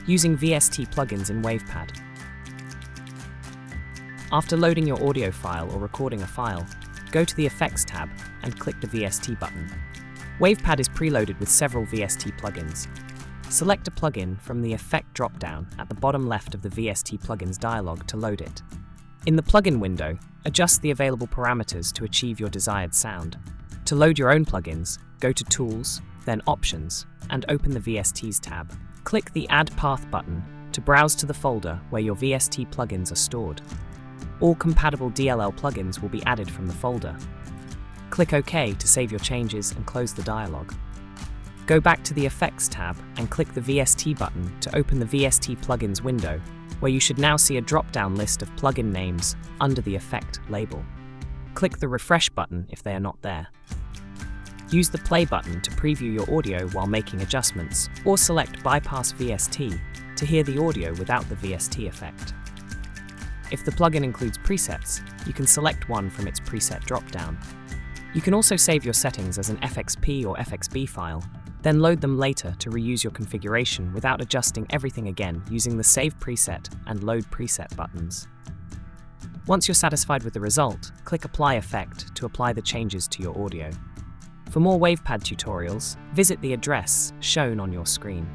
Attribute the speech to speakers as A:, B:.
A: using VST Plugins in WavePad. After loading your audio file or recording a file, go to the Effects tab and click the VST button. WavePad is preloaded with several VST plugins. Select a plugin from the Effect dropdown at the bottom left of the VST Plugins dialog to load it. In the plugin window, adjust the available parameters to achieve your desired sound. To load your own plugins, go to Tools, then Options, and open the VSTs tab. Click the Add Path button to browse to the folder where your VST plugins are stored. All compatible DLL plugins will be added from the folder. Click OK to save your changes and close the dialog. Go back to the Effects tab and click the VST button to open the VST Plugins window, where you should now see a drop-down list of plugin names under the Effect label. Click the Refresh button if they are not there. Use the Play button to preview your audio while making adjustments, or select Bypass VST to hear the audio without the VST effect. If the plugin includes presets, you can select one from its preset drop-down. You can also save your settings as an FXP or FXB file, then load them later to reuse your configuration without adjusting everything again using the Save Preset and Load Preset buttons. Once you're satisfied with the result, click Apply Effect to apply the changes to your audio. For more WavePad tutorials, visit the address shown on your screen.